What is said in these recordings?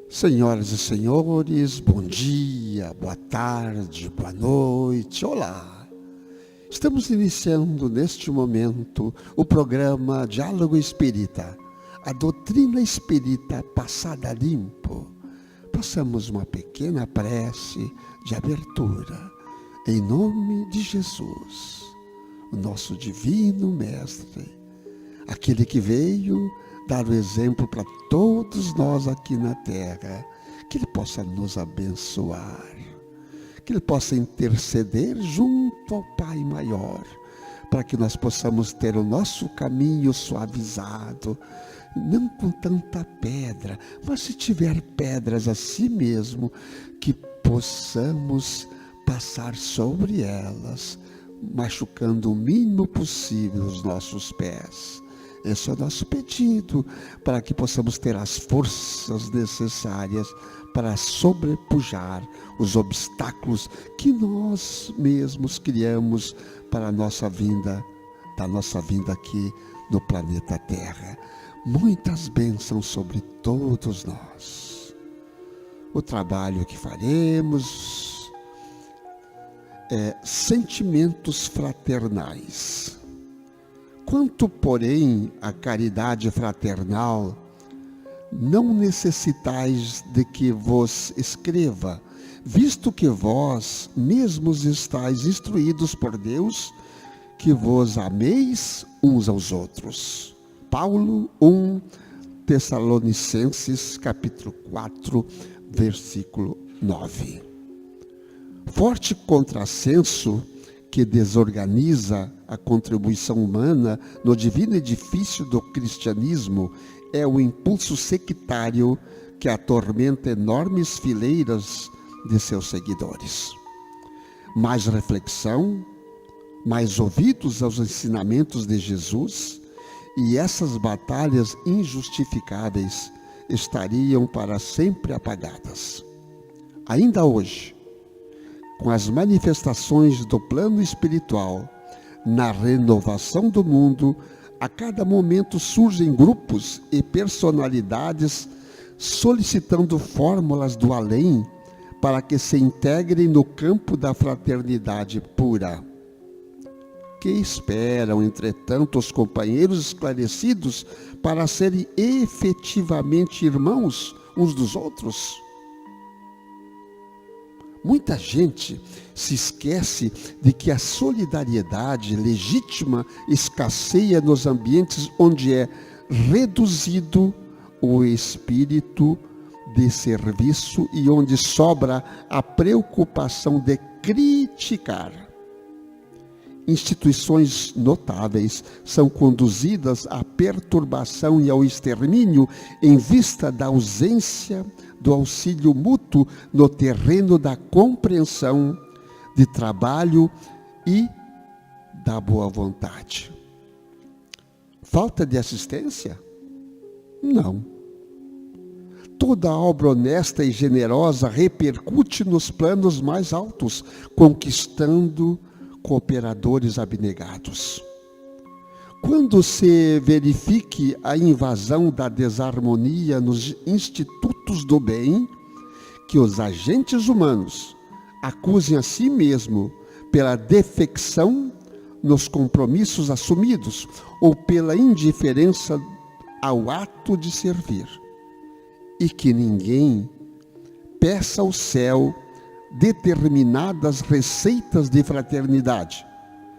Senhoras e senhores, bom dia, boa tarde, boa noite, olá! Estamos iniciando neste momento o programa Diálogo Espírita, a doutrina espírita passada a limpo. Passamos uma pequena prece de abertura, em nome de Jesus, o nosso divino Mestre, aquele que veio dar o exemplo para todos nós aqui na Terra, que Ele possa nos abençoar, que Ele possa interceder junto ao Pai Maior, para que nós possamos ter o nosso caminho suavizado, não com tanta pedra, mas se tiver pedras assim mesmo, que possamos passar sobre elas, machucando o mínimo possível os nossos pés. Esse é o nosso pedido, para que possamos ter as forças necessárias para sobrepujar os obstáculos que nós mesmos criamos para a nossa vinda, da nossa vinda aqui no planeta Terra. Muitas bênçãos sobre todos nós. O trabalho que faremos é sentimentos fraternais. Quanto, porém, à caridade fraternal, não necessitais de que vos escreva, visto que vós mesmos estáis instruídos por Deus, que vos ameis uns aos outros. Paulo 1 Tessalonicenses, capítulo 4, versículo 9. Forte contrassenso que desorganiza a contribuição humana no divino edifício do cristianismo é o impulso sectário que atormenta enormes fileiras de seus seguidores. Mais reflexão, mais ouvidos aos ensinamentos de Jesus, e essas batalhas injustificáveis estariam para sempre apagadas. Ainda hoje, com as manifestações do plano espiritual, na renovação do mundo, a cada momento surgem grupos e personalidades solicitando fórmulas do além para que se integrem no campo da fraternidade pura. Que esperam, entretanto, os companheiros esclarecidos para serem efetivamente irmãos uns dos outros? Muita gente se esquece de que a solidariedade legítima escasseia nos ambientes onde é reduzido o espírito de serviço e onde sobra a preocupação de criticar. Instituições notáveis são conduzidas à perturbação e ao extermínio em vista da ausência do auxílio mútuo no terreno da compreensão, de trabalho e da boa vontade. Falta de assistência? Não. Toda obra honesta e generosa repercute nos planos mais altos, conquistando cooperadores abnegados. Quando se verifique a invasão da desarmonia nos institutos do bem, que os agentes humanos acusem a si mesmo pela defecção nos compromissos assumidos ou pela indiferença ao ato de servir, e que ninguém peça ao céu determinadas receitas de fraternidade,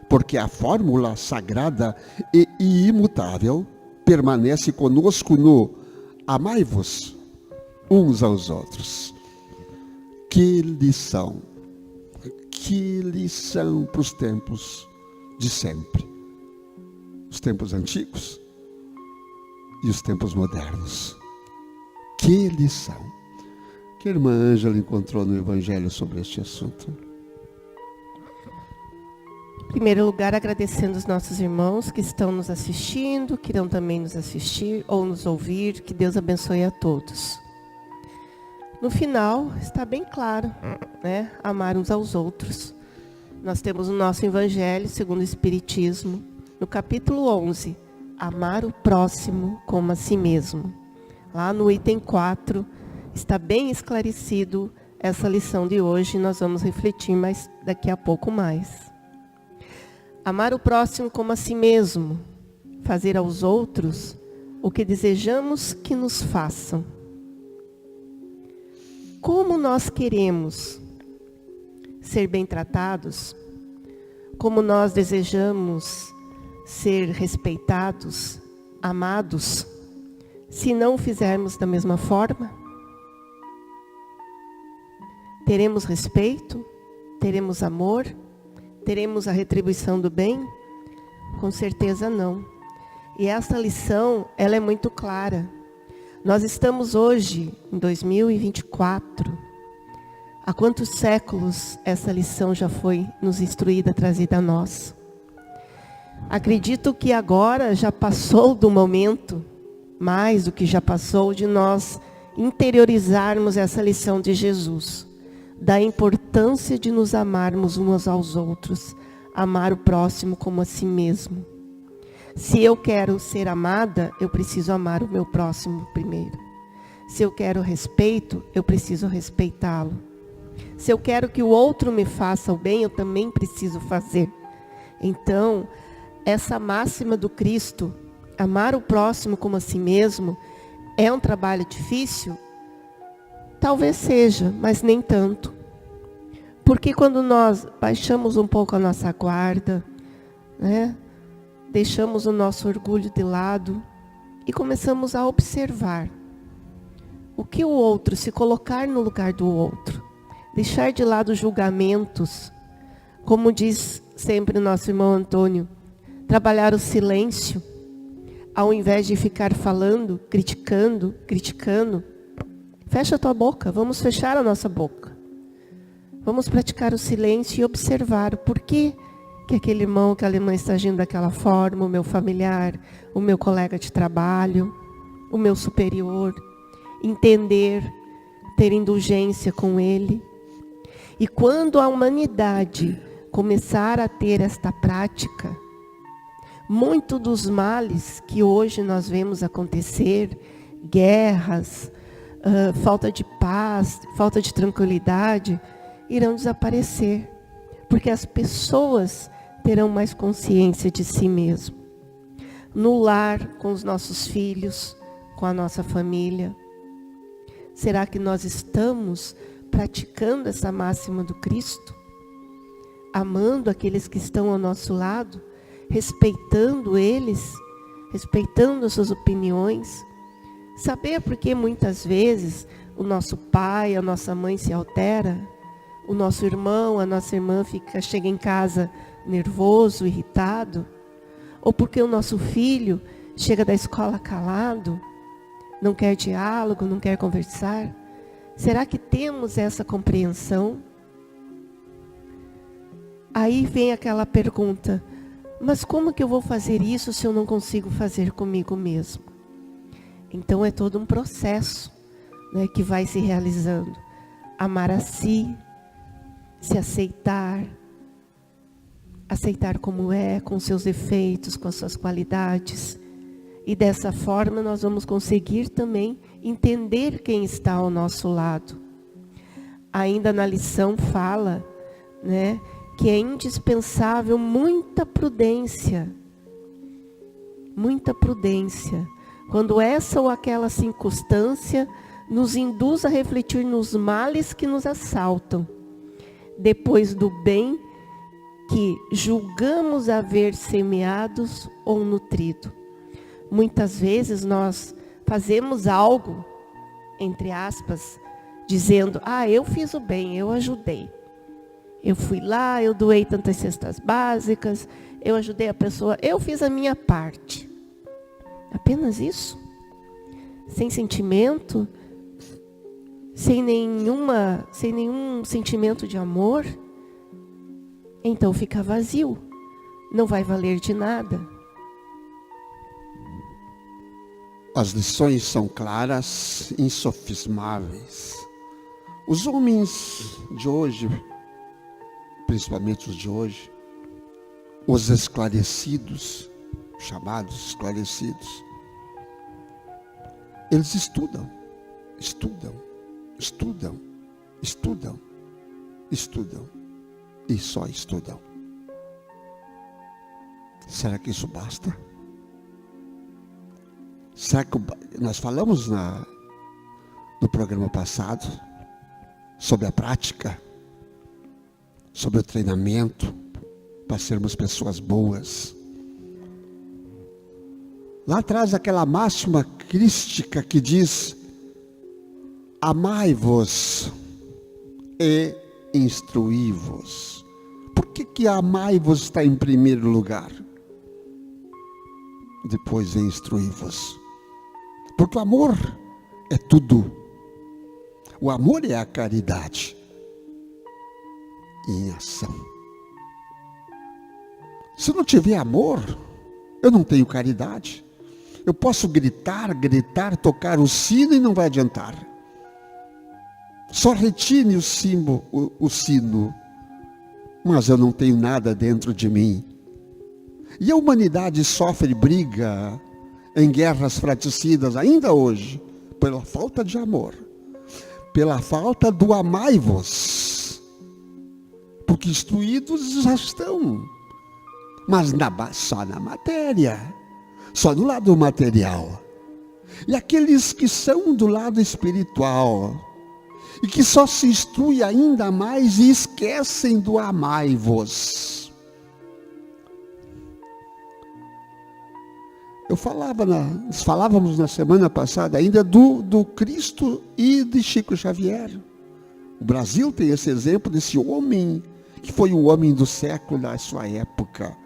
porque a fórmula sagrada e imutável permanece conosco no amai-vos uns aos outros. Que lição para os tempos de sempre, os tempos antigos e os tempos modernos. Que lição que a irmã Ângela encontrou no Evangelho sobre este assunto. Em primeiro lugar, agradecendo os nossos irmãos que estão nos assistindo, que irão também nos assistir ou nos ouvir. Que Deus abençoe a todos. No final, está bem claro, né? Amar uns aos outros. Nós temos no nosso Evangelho, segundo o Espiritismo, no capítulo 11, amar o próximo como a si mesmo. Lá no item 4, está bem esclarecido essa lição de hoje, nós vamos refletir mais daqui a pouco mais. Amar o próximo como a si mesmo, fazer aos outros o que desejamos que nos façam. Como nós queremos ser bem tratados, como nós desejamos ser respeitados, amados, se não o fizermos da mesma forma? Teremos respeito? Teremos amor? Teremos a retribuição do bem? Com certeza não. E essa lição, ela é muito clara. Nós estamos hoje, em 2024. Há quantos séculos essa lição já foi nos instruída, trazida a nós? Acredito que agora já passou do momento, mais do que já passou, de nós interiorizarmos essa lição de Jesus, da importância de nos amarmos uns aos outros, amar o próximo como a si mesmo. Se eu quero ser amada, eu preciso amar o meu próximo primeiro. Se eu quero respeito, eu preciso respeitá-lo. Se eu quero que o outro me faça o bem, eu também preciso fazer. Então, essa máxima do Cristo, amar o próximo como a si mesmo, é um trabalho difícil? Talvez seja, mas nem tanto. Porque quando nós baixamos um pouco a nossa guarda, né, deixamos o nosso orgulho de lado e começamos a observar o que o outro, se colocar no lugar do outro, deixar de lado julgamentos, como diz sempre o nosso irmão Antônio, trabalhar o silêncio, ao invés de ficar falando, criticando, fecha a tua boca, vamos fechar a nossa boca. Vamos praticar o silêncio e observar o porquê que aquele irmão, aquela irmã está agindo daquela forma, o meu familiar, o meu colega de trabalho, o meu superior. Entender, ter indulgência com ele. E quando a humanidade começar a ter esta prática, muito dos males que hoje nós vemos acontecer, guerras, falta de paz, falta de tranquilidade, irão desaparecer. Porque as pessoas terão mais consciência de si mesmo. No lar, com os nossos filhos, com a nossa família. Será que nós estamos praticando essa máxima do Cristo? Amando aqueles que estão ao nosso lado? Respeitando eles? Respeitando as suas opiniões? Saber porque muitas vezes o nosso pai, a nossa mãe se altera? O nosso irmão, a nossa irmã chega em casa nervoso, irritado? Ou porque o nosso filho chega da escola calado? Não quer diálogo, não quer conversar? Será que temos essa compreensão? Aí vem aquela pergunta, mas como que eu vou fazer isso se eu não consigo fazer comigo mesmo? Então é todo um processo, né, que vai se realizando. Amar a si, se aceitar como é, com seus defeitos, com as suas qualidades. E dessa forma nós vamos conseguir também entender quem está ao nosso lado. Ainda na lição fala, né, que é indispensável muita prudência. Muita prudência. Quando essa ou aquela circunstância nos induz a refletir nos males que nos assaltam, depois do bem que julgamos haver semeados ou nutrido. Muitas vezes nós fazemos algo, entre aspas, dizendo, eu fiz o bem, eu ajudei. Eu fui lá, eu doei tantas cestas básicas, eu ajudei a pessoa, eu fiz a minha parte. Apenas isso? Sem sentimento? Sem nenhum sentimento de amor? Então fica vazio, não vai valer de nada. As lições são claras, insofismáveis. Os homens de hoje, principalmente os de hoje, os esclarecidos, chamados esclarecidos, eles estudam, estudam, estudam, estudam e só estudam. Será que isso basta? Será que nós falamos no programa passado sobre a prática, sobre o treinamento para sermos pessoas boas? Lá atrás aquela máxima crística que diz: amai-vos e instruí-vos. Por que amai-vos está em primeiro lugar? Depois é instruí-vos. Porque o amor é tudo. O amor é a caridade em ação. Se não tiver amor, eu não tenho caridade. Eu posso gritar, tocar o sino e não vai adiantar. Só retine o sino, mas eu não tenho nada dentro de mim. E a humanidade sofre briga em guerras fratricidas ainda hoje, pela falta de amor, pela falta do amai-vos, porque instruídos já estão, mas só na matéria, só no lado material. E aqueles que são do lado espiritual, e que só se instrui ainda mais e esquecem do amai-vos. Nós falávamos na semana passada ainda do Cristo e de Chico Xavier. O Brasil tem esse exemplo desse homem, que foi o homem do século da sua época.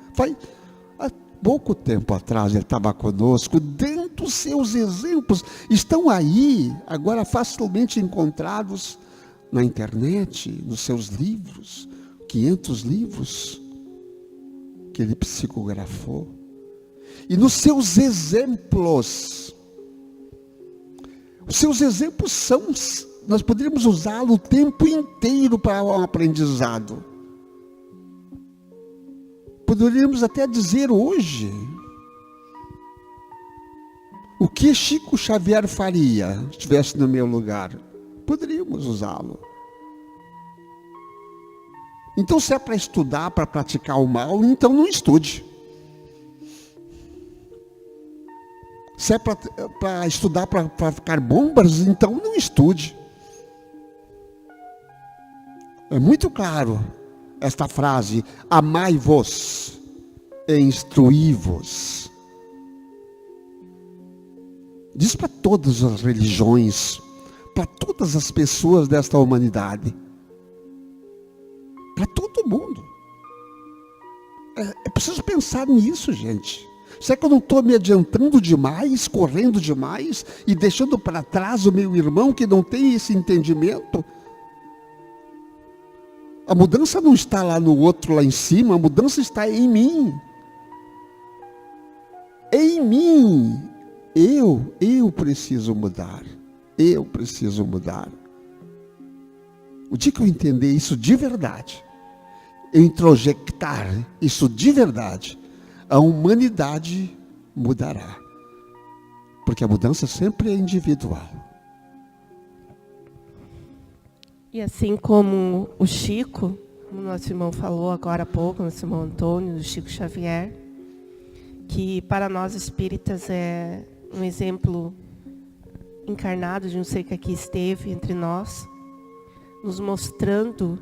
Há pouco tempo atrás ele estava conosco, dentro dos seus exemplos, estão aí, agora facilmente encontrados na internet, nos seus livros, 500 livros que ele psicografou. E nos seus exemplos, os seus exemplos nós poderíamos usá-lo o tempo inteiro para um aprendizado. Poderíamos até dizer hoje, o que Chico Xavier faria se estivesse no meu lugar? Poderíamos usá-lo. Então, se é para estudar, para praticar o mal, então não estude. Se é para estudar para ficar bombas, então não estude. É muito claro esta frase: amai-vos e instruí-vos. Diz para todas as religiões, para todas as pessoas desta humanidade, para todo mundo. É preciso pensar nisso, gente. Será que eu não estou me adiantando demais, correndo demais e deixando para trás o meu irmão que não tem esse entendimento? A mudança não está lá no outro, lá em cima, a mudança está em mim. Em mim. Eu preciso mudar. Eu preciso mudar. O dia que eu entender isso de verdade, eu introjectar isso de verdade, a humanidade mudará. Porque a mudança sempre é individual. E assim como o Chico, como nosso irmão falou agora há pouco, nosso irmão Antônio, do Chico Xavier, que para nós espíritas é um exemplo encarnado de um ser que aqui esteve entre nós, nos mostrando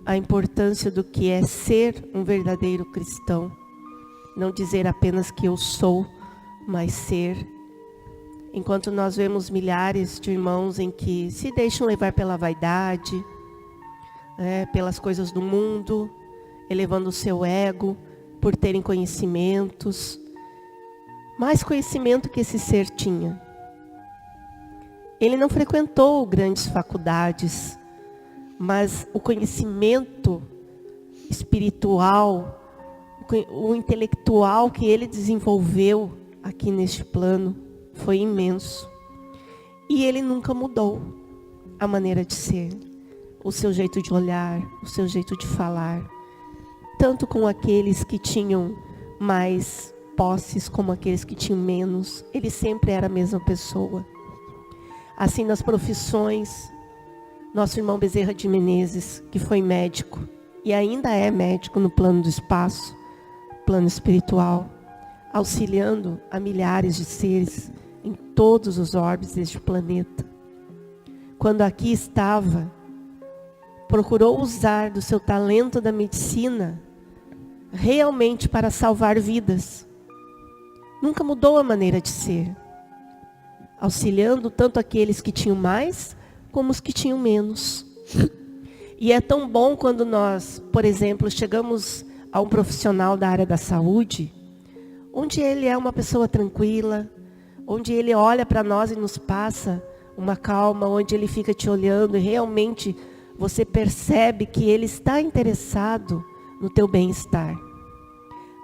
a importância do que é ser um verdadeiro cristão. Não dizer apenas que eu sou, mas ser. Enquanto nós vemos milhares de irmãos em que se deixam levar pela vaidade, pelas coisas do mundo, elevando o seu ego, por terem conhecimentos, mais conhecimento que esse ser tinha. Ele não frequentou grandes faculdades, mas o conhecimento espiritual, o intelectual que ele desenvolveu aqui neste plano foi imenso. E ele nunca mudou a maneira de ser, o seu jeito de olhar, o seu jeito de falar. Tanto com aqueles que tinham mais posses como aqueles que tinham menos. Ele sempre era a mesma pessoa. Assim nas profissões, Nosso irmão Bezerra de Menezes, que foi médico e ainda é médico no plano do espaço, plano espiritual, auxiliando a milhares de seres em todos os orbes deste planeta. Quando aqui estava, procurou usar do seu talento da medicina realmente para salvar vidas. Nunca mudou a maneira de ser, auxiliando tanto aqueles que tinham mais como os que tinham menos. E é tão bom quando nós, por exemplo, chegamos a um profissional da área da saúde, onde ele é uma pessoa tranquila, onde ele olha para nós e nos passa uma calma, onde ele fica te olhando e realmente você percebe que ele está interessado no teu bem-estar.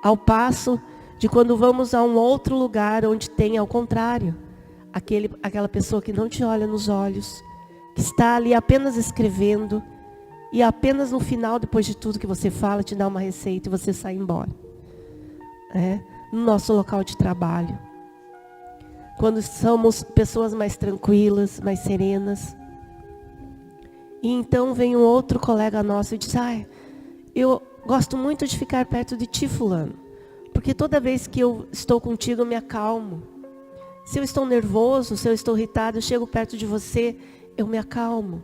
Ao passo de quando vamos a um outro lugar onde tem ao contrário, aquela pessoa que não te olha nos olhos, que está ali apenas escrevendo e apenas no final, depois de tudo que você fala, te dá uma receita e você sai embora. No nosso local de trabalho. Quando somos pessoas mais tranquilas, mais serenas. E então vem um outro colega nosso e diz, eu gosto muito de ficar perto de ti, fulano, porque toda vez que eu estou contigo eu me acalmo. Se eu estou nervoso, se eu estou irritado, eu chego perto de você, eu me acalmo.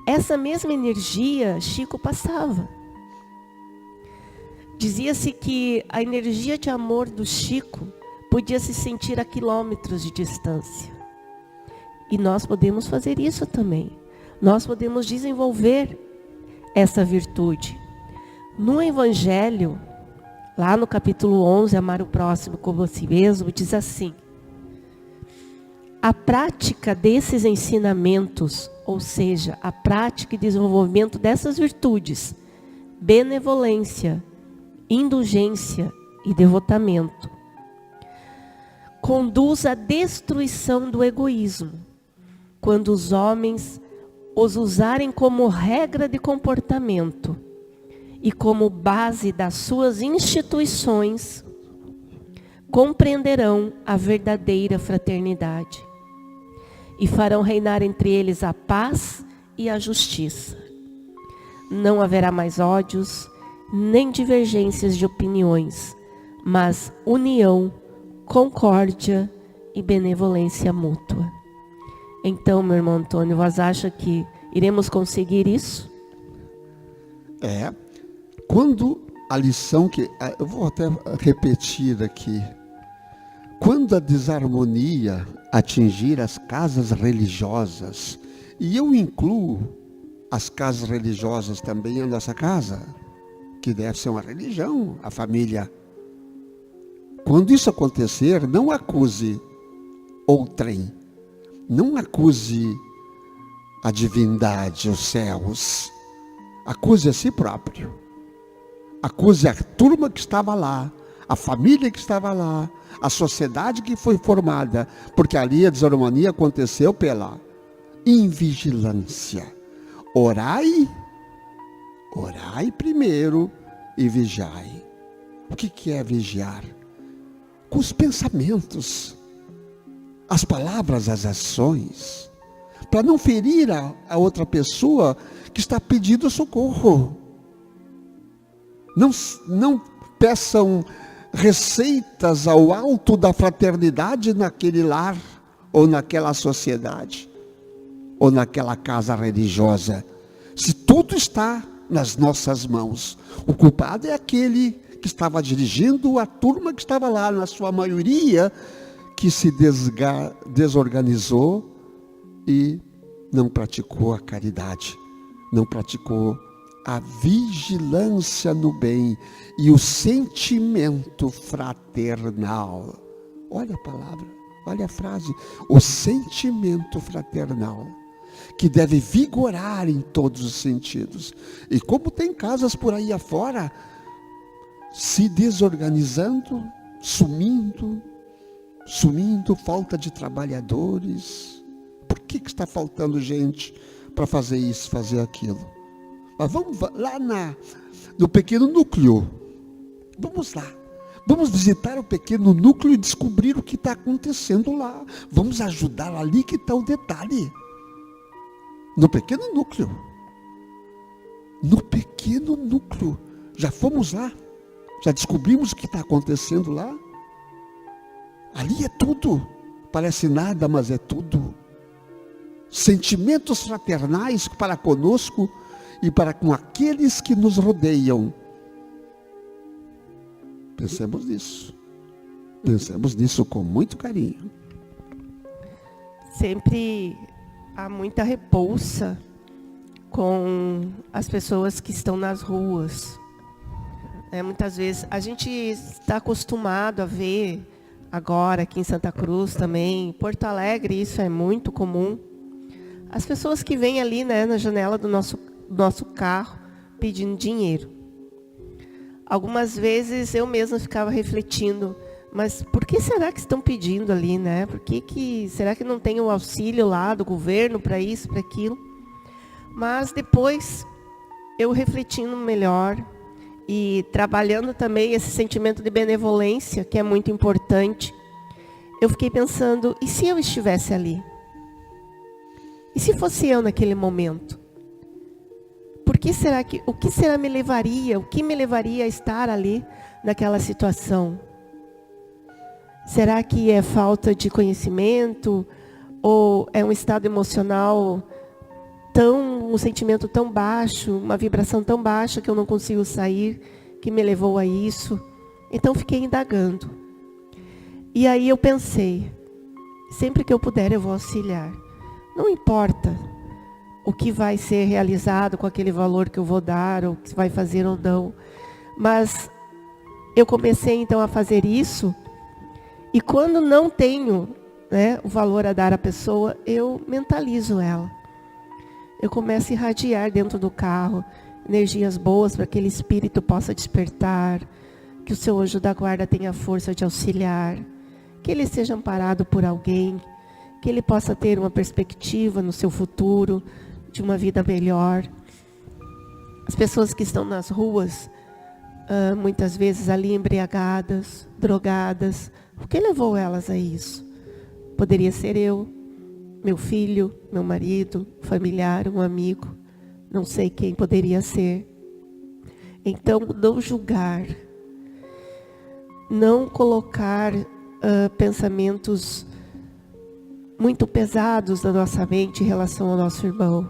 Essa mesma energia Chico passava. Dizia-se que a energia de amor do Chico podia se sentir a quilômetros de distância. E nós podemos fazer isso também. Nós podemos desenvolver essa virtude. No Evangelho, lá no capítulo 11, Amar o Próximo como a si mesmo, diz assim: a prática desses ensinamentos, ou seja, a prática e desenvolvimento dessas virtudes, benevolência, indulgência e devotamento, conduz à destruição do egoísmo, quando os homens os usarem como regra de comportamento e como base das suas instituições, compreenderão a verdadeira fraternidade e farão reinar entre eles a paz e a justiça. Não haverá mais ódios, nem divergências de opiniões, mas união, concórdia e benevolência mútua. Então, meu irmão Antônio, você acha que iremos conseguir isso? Quando a lição que... Eu vou até repetir aqui. Quando a desarmonia atingir as casas religiosas, e eu incluo as casas religiosas também a nossa casa, que deve ser uma religião, a família. Quando isso acontecer, não acuse outrem, não acuse a divindade, os céus, acuse a si próprio, acuse a turma que estava lá, a família que estava lá, a sociedade que foi formada, porque ali a desarmonia aconteceu pela invigilância. Orai primeiro e vigiai. O que é vigiar? Com os pensamentos, as palavras, as ações, para não ferir a outra pessoa que está pedindo socorro. Não peçam receitas ao alto da fraternidade naquele lar, ou naquela sociedade, ou naquela casa religiosa, se tudo está nas nossas mãos. O culpado é aquele que estava dirigindo a turma que estava lá, na sua maioria, que se desorganizou e não praticou a caridade, não praticou a vigilância no bem e o sentimento fraternal. Olha a palavra, olha a frase, o sentimento fraternal, que deve vigorar em todos os sentidos. E como tem casas por aí afora, se desorganizando, sumindo, falta de trabalhadores. Por que está faltando gente para fazer isso, fazer aquilo? Mas vamos lá no pequeno núcleo. Vamos lá. Vamos visitar o pequeno núcleo e descobrir o que está acontecendo lá. Vamos ajudar ali que está o detalhe. No pequeno núcleo. No pequeno núcleo. Já fomos lá. Já descobrimos o que está acontecendo lá. Ali é tudo. Parece nada, mas é tudo. Sentimentos fraternais para conosco e para com aqueles que nos rodeiam. Pensemos nisso. Pensemos nisso com muito carinho. Sempre há muita repulsa com as pessoas que estão nas ruas. Muitas vezes a gente está acostumado a ver agora aqui em Santa Cruz também, em Porto Alegre isso é muito comum. As pessoas que vêm ali, né, na janela do nosso carro pedindo dinheiro. Algumas vezes eu mesma ficava refletindo, mas por que será que estão pedindo ali, né? Será que não tem o auxílio lá do governo para isso, para aquilo? Mas depois, eu refletindo melhor e trabalhando também esse sentimento de benevolência, que é muito importante, eu fiquei pensando, e se eu estivesse ali? E se fosse eu naquele momento? O que será me levaria, o que me levaria a estar ali naquela situação? Será que é falta de conhecimento? Ou é um estado emocional um sentimento tão baixo, uma vibração tão baixa que eu não consigo sair, que me levou a isso? Então fiquei indagando. E aí eu pensei, sempre que eu puder eu vou auxiliar. Não importa o que vai ser realizado com aquele valor que eu vou dar, ou que vai fazer ou não. Mas eu comecei então a fazer isso, e quando não tenho, né, o valor a dar à pessoa, eu mentalizo ela. Eu começo a irradiar dentro do carro energias boas para que aquele espírito possa despertar, que o seu anjo da guarda tenha força de auxiliar, que ele seja amparado por alguém, que ele possa ter uma perspectiva no seu futuro, de uma vida melhor. As pessoas que estão nas ruas, muitas vezes ali embriagadas, drogadas, o que levou elas a isso? Poderia ser eu, meu filho, meu marido, familiar, um amigo, não sei quem poderia ser. Então, não julgar, não colocar pensamentos muito pesados na nossa mente em relação ao nosso irmão.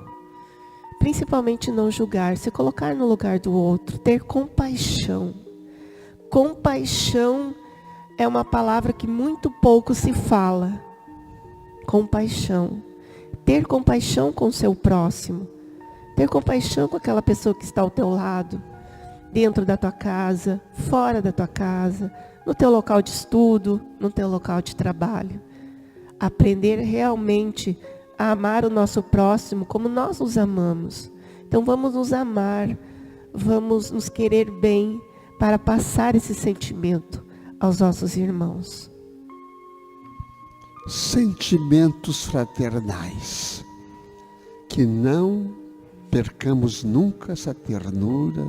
Principalmente não julgar, se colocar no lugar do outro, ter compaixão. Compaixão é uma palavra que muito pouco se fala. Compaixão. Ter compaixão com o seu próximo. Ter compaixão com aquela pessoa que está ao teu lado. Dentro da tua casa, fora da tua casa, no teu local de estudo, no teu local de trabalho. Aprender realmente a amar o nosso próximo como nós nos amamos. Então vamos nos amar, vamos nos querer bem para passar esse sentimento aos nossos irmãos. Sentimentos fraternais. Que não percamos nunca essa ternura,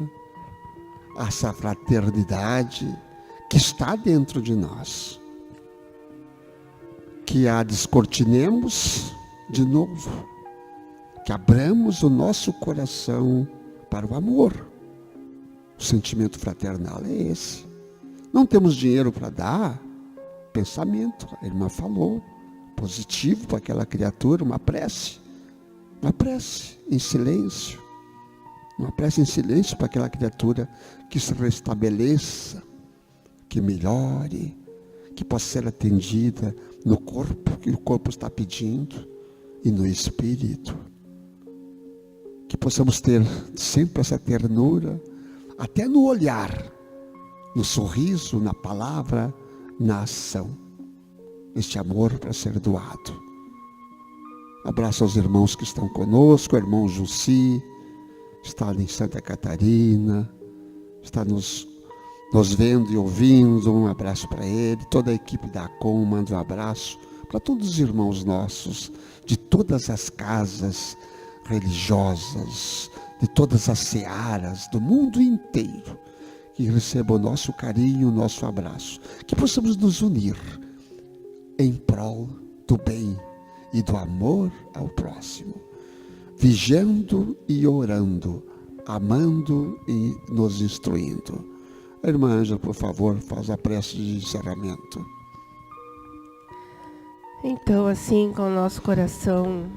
essa fraternidade que está dentro de nós. Que a descortinemos de novo, que abramos o nosso coração para o amor. O sentimento fraternal é esse. Não temos dinheiro para dar, pensamento, a irmã falou, positivo para aquela criatura, uma prece em silêncio, uma prece em silêncio para aquela criatura que se restabeleça, que melhore, que possa ser atendida no corpo, que o corpo está pedindo, e no espírito. Que possamos ter sempre essa ternura, até no olhar, no sorriso, na palavra, na ação. Este amor para ser doado. Abraço aos irmãos que estão conosco, o irmão Jussi, está ali em Santa Catarina, está nos vendo e ouvindo, um abraço para ele, toda a equipe da ACOM manda um abraço para todos os irmãos nossos, de todas as casas religiosas, de todas as searas do mundo inteiro, que recebam o nosso carinho, o nosso abraço, que possamos nos unir em prol do bem e do amor ao próximo. vigiando e orando, amando e nos instruindo. A irmã Ângela, por favor, faz a prece de encerramento. Então, assim, com o nosso coração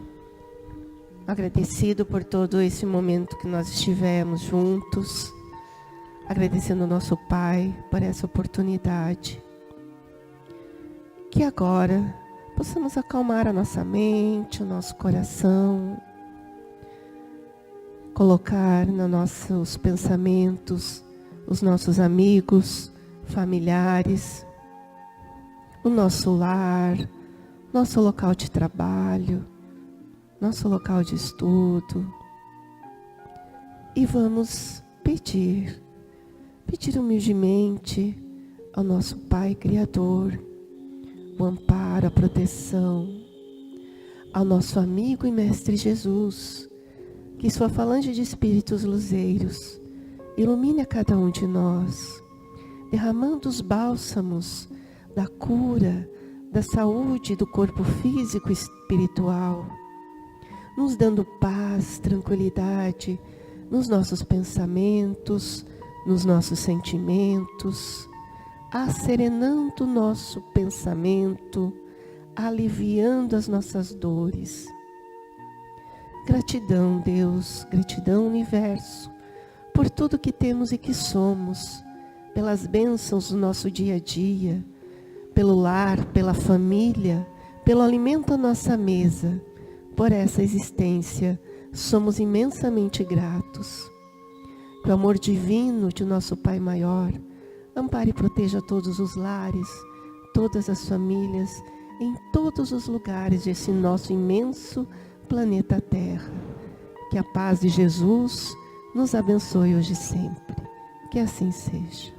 agradecido por todo esse momento que nós estivemos juntos, agradecendo ao nosso Pai por essa oportunidade, que agora possamos acalmar a nossa mente, o nosso coração, colocar nos nossos pensamentos os nossos amigos, familiares, o nosso lar, nosso local de trabalho, nosso local de estudo. E vamos pedir humildemente ao nosso Pai Criador o amparo, a proteção, ao nosso amigo e Mestre Jesus, que sua falange de espíritos luzeiros ilumine a cada um de nós, derramando os bálsamos da cura, da saúde do corpo físico e espiritual, nos dando paz, tranquilidade nos nossos pensamentos, nos nossos sentimentos, asserenando o nosso pensamento, aliviando as nossas dores. Gratidão, Deus, gratidão, universo, por tudo que temos e que somos, pelas bênçãos do nosso dia a dia, pelo lar, pela família, pelo alimento à nossa mesa. Por essa existência, somos imensamente gratos. Que o amor divino de nosso Pai Maior ampare e proteja todos os lares, todas as famílias, em todos os lugares desse nosso imenso planeta Terra. Que a paz de Jesus nos abençoe hoje e sempre. Que assim seja.